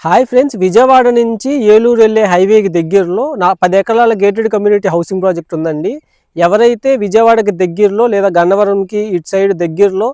Hi friends, Vijayawada నుంచి ఏలూరు వెళ్ళే హైవేకి దగ్గరలో 10 ఎకరాల గేటెడ్ కమ్యూనిటీ హౌసింగ్ ప్రాజెక్ట్ ఉందండి. ఎవరైతే విజయవాడకి దగ్గరలో లేదా గన్నవరంకి ఇటు సైడ్ దగ్గరలో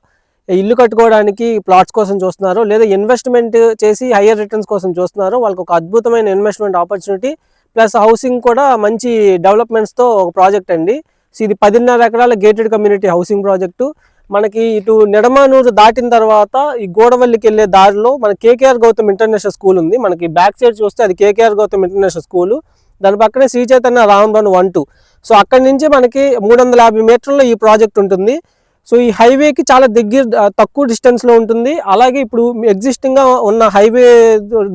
ఇల్లు కట్టుకోవడానికి ప్లాట్స్ కోసం చూస్తున్నారో, లేదా ఇన్వెస్ట్మెంట్ చేసి హయ్యర్ రిటర్న్స్ కోసం చూస్తున్నారో, వాళ్ళకి ఒక అద్భుతమైన ఇన్వెస్ట్మెంట్ ఆపర్చునిటీ ప్లస్ హౌసింగ్ కూడా మంచి డెవలప్మెంట్స్తో ఒక ప్రాజెక్ట్ అండి. సో ఇది 10.5 ఎకరాల గేటెడ్ కమ్యూనిటీ హౌసింగ్ ప్రాజెక్టు. మనకి ఇటు నిడమానూరు దాటిన తర్వాత ఈ గోడవల్లికి వెళ్ళే దారిలో మన కేకేఆర్ గౌతమ్ ఇంటర్నేషనల్ స్కూల్ ఉంది. మనకి బ్యాక్ సైడ్ చూస్తే అది కేకేఆర్ గౌతమ్ ఇంటర్నేషనల్ స్కూలు. దాని పక్కనే శ్రీ చైతన్య రామబన్ 1-2. సో అక్కడి నుంచి మనకి 350 మీటర్లో ఈ ప్రాజెక్ట్ ఉంటుంది. సో ఈ హైవేకి చాలా తక్కువ డిస్టెన్స్లో ఉంటుంది. అలాగే ఇప్పుడు ఎగ్జిస్టింగ్గా ఉన్న హైవే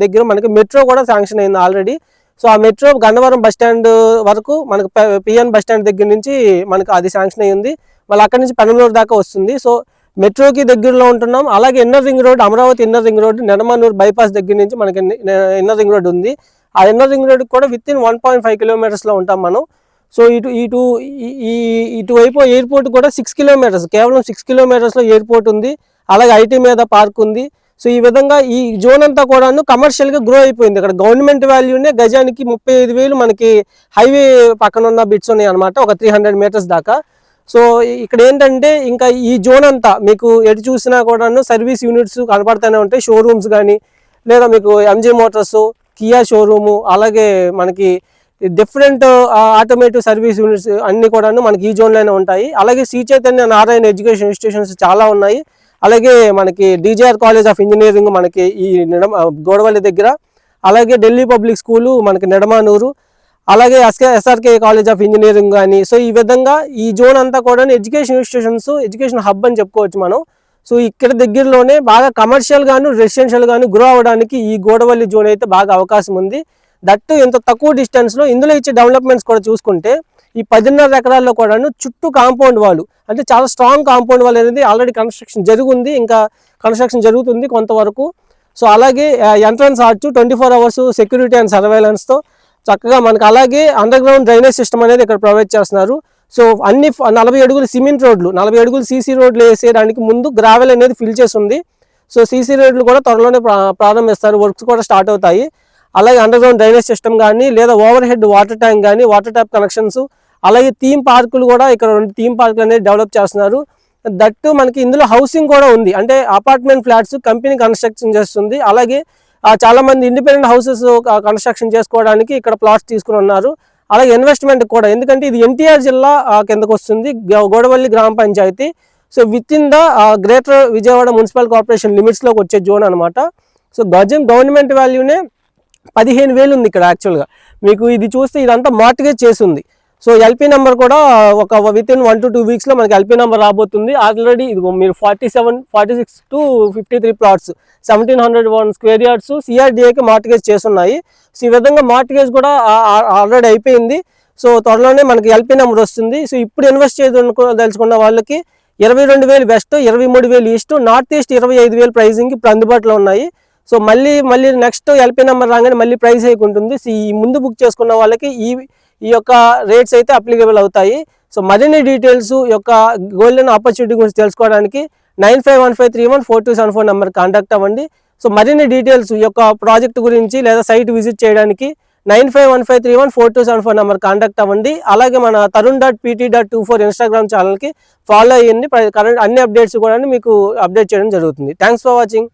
దగ్గర మనకి మెట్రో కూడా శాంక్షన్ అయింది ఆల్రెడీ. సో ఆ మెట్రో గన్నవరం బస్ స్టాండ్ వరకు మనకు పిఎన్ బస్ స్టాండ్ దగ్గర నుంచి మనకు అది శాంక్షన్ అయ్యింది. మళ్ళీ అక్కడి నుంచి పెనమలూరు దాకా వస్తుంది. సో మెట్రోకి దగ్గరలో ఉంటున్నాం. అలాగే inner ring road, Amaravati inner ring road, Nidamanuru bypass దగ్గర నుంచి మనకి ఇన్నర్ రింగ్ రోడ్ ఉంది. ఆ ఇన్నర్ రింగ్ రోడ్ కూడా విత్ ఇన్ 1.5 కిలోమీటర్స్లో ఉంటాం మనం. సో ఇటువైపు ఎయిర్పోర్ట్ కూడా 6 కిలోమీటర్స్, కేవలం 6 కిలోమీటర్స్లో ఎయిర్పోర్ట్ ఉంది. అలాగే ఐటీ మీద పార్క్ ఉంది. సో ఈ విధంగా ఈ జోన్ అంతా కూడాను కమర్షియల్గా గ్రో అయిపోయింది. ఇక్కడ గవర్నమెంట్ వాల్యూనే గజానికి 35,000 మనకి హైవే పక్కన ఉన్న బిట్స్ ఉన్నాయి అనమాట, ఒక 300 మీటర్స్ దాకా. సో ఇక్కడ ఏంటంటే ఇంకా ఈ జోన్ అంతా మీకు ఎటు చూసినా కూడాను సర్వీస్ యూనిట్స్ కనపడుతూనే ఉంటాయి. షోరూమ్స్ కానీ, లేదా మీకు ఎంజీ మోటార్స్, కియా షోరూము, అలాగే మనకి డిఫరెంట్ ఆటోమేటివ్ సర్వీస్ యూనిట్స్ అన్నీ కూడాను మనకి ఈ జోన్లోనే ఉంటాయి. అలాగే శ్రీ చైతన్య నారాయణ ఎడ్యుకేషన్ ఇన్స్టిట్యూషన్స్ చాలా ఉన్నాయి. అలాగే మనకి డీజేఆర్ కాలేజ్ ఆఫ్ ఇంజనీరింగ్ మనకి ఈ గోడవల్లి దగ్గర, అలాగే ఢిల్లీ పబ్లిక్ స్కూలు మనకి నిడమానూరు, అలాగే ఎస్ఆర్కే కాలేజ్ ఆఫ్ ఇంజనీరింగ్ కానీ. సో ఈ విధంగా ఈ జోన్ అంతా కూడా ఎడ్యుకేషన్ ఇన్స్టిట్యూషన్స్, ఎడ్యుకేషన్ హబ్ అని చెప్పుకోవచ్చు మనం. సో ఇక్కడ దగ్గరలోనే బాగా కమర్షియల్ గాను రెసిడెన్షియల్ గాను గ్రో అవ్వడానికి ఈ గోడవల్లి జోన్ అయితే బాగా అవకాశం ఉంది. దట్టు ఇంత తక్కువ డిస్టెన్స్లో ఇందులో ఇచ్చే డెవలప్మెంట్స్ కూడా చూసుకుంటే ఈ 10.5 ఎకరాల్లో కూడాను చుట్టూ కాంపౌండ్ వాళ్ళు, అంటే చాలా స్ట్రాంగ్ కాంపౌండ్ వాల్ అనేది ఆల్రెడీ కన్స్ట్రక్షన్ జరిగింది, ఇంకా కన్స్ట్రక్షన్ జరుగుతుంది కొంతవరకు. సో అలాగే entrance arch 24 hours security and సర్వేలెన్స్తో చక్కగా మనకు, అలాగే అండర్ గ్రౌండ్ డ్రైనేజ్ సిస్టమ్ అనేది ఇక్కడ ప్రొవైడ్ చేస్తున్నారు. సో అన్ని 40 అడుగులు సిమెంట్ రోడ్లు, 40 అడుగులు సీసీ రోడ్లు వేసేయడానికి ముందు గ్రావెల్ అనేది ఫిల్ చేసి ఉంది. సో సీసీ రోడ్లు కూడా త్వరలోనే ప్రారంభిస్తారు, వర్క్స్ కూడా స్టార్ట్ అవుతాయి. అలాగే అండర్ గ్రౌండ్ డ్రైనేజ్ సిస్టమ్ కానీ, లేదా ఓవర్ హెడ్ వాటర్ ట్యాంక్ కానీ, వాటర్ ట్యాప్ కనెక్షన్స్, అలాగే థీమ్ పార్కులు కూడా ఇక్కడ 2 థీమ్ పార్కులు అనేది డెవలప్ చేస్తున్నారు. దట్టు మనకి ఇందులో హౌసింగ్ కూడా ఉంది, అంటే అపార్ట్మెంట్ ఫ్లాట్స్ కంపెనీ కన్స్ట్రక్షన్ చేస్తుంది. అలాగే చాలా మంది ఇండిపెండెంట్ హౌసెస్ కన్స్ట్రక్షన్ చేసుకోవడానికి ఇక్కడ ప్లాట్స్ తీసుకుని ఉన్నారు. అలాగే ఇన్వెస్ట్మెంట్ కూడా, ఎందుకంటే ఇది ఎన్టీఆర్ జిల్లా కిందకు వస్తుంది, గోడవల్లి గ్రామ పంచాయతీ. So within the greater Vijayawada municipal corporation లిమిట్స్లోకి వచ్చే జోన్ అనమాట. సో గవర్నమెంట్ వాల్యూనే 15,000 ఉంది ఇక్కడ. యాక్చువల్గా మీకు ఇది చూస్తే ఇదంతా మార్టిగేజ్ చేసి ఉంది. సో ఎల్పీ నెంబర్ కూడా ఒక విత్ ఇన్ 1 to 2 వీక్స్లో మనకి ఎల్పీ నెంబర్ రాబోతుంది. ఆల్రెడీ ఇది మీరు 46 to 53 ప్లాట్స్, 1701 స్క్వేర్ యార్డ్స్ సిఆర్డిఏకి మార్టిగేజ్ చేస్తున్నాయి. సో ఈ విధంగా మార్టిగేజ్ కూడా ఆల్రెడీ అయిపోయింది. సో త్వరలోనే మనకి ఎల్పీ నెంబర్ వస్తుంది. సో ఇప్పుడు ఇన్వెస్ట్ తెలుసుకున్న వాళ్ళకి 22,000 west, 23,000 east, north east 25,000 pricing ఇప్పుడు అందుబాటులో ఉన్నాయి. సో మళ్ళీ నెక్స్ట్ ఎల్పీ నెంబర్ రాగానే మళ్ళీ ప్రైస్ హైక్ ఉంటుంది. సో ఈ ముందు బుక్ చేసుకున్న వాళ్ళకి ఈ యొక్క రేట్స్ అయితే అప్లికేబుల్ అవుతాయి. సో మరిన్ని డీటెయిల్స్ యొక్క గోల్డెన్ ఆపర్చునిటీ గురించి తెలుసుకోవడానికి 9515314274 నెంబర్ కాంటాక్ట్ అవ్వండి. సో మరిన్ని డీటెయిల్స్ ఈ యొక్క ప్రాజెక్ట్ గురించి లేదా సైట్ విజిట్ చేయడానికి 9515314274 నెంబర్ కాంటాక్ట్ అవ్వండి. అలాగే మన tarun.pt.24 ఇన్స్టాగ్రామ్ ఛానల్కి ఫాలో అయ్యండి. కరెంట్ అన్ని అప్డేట్స్ కూడా మీకు అప్డేట్ చేయడం జరుగుతుంది. Thanks for watching.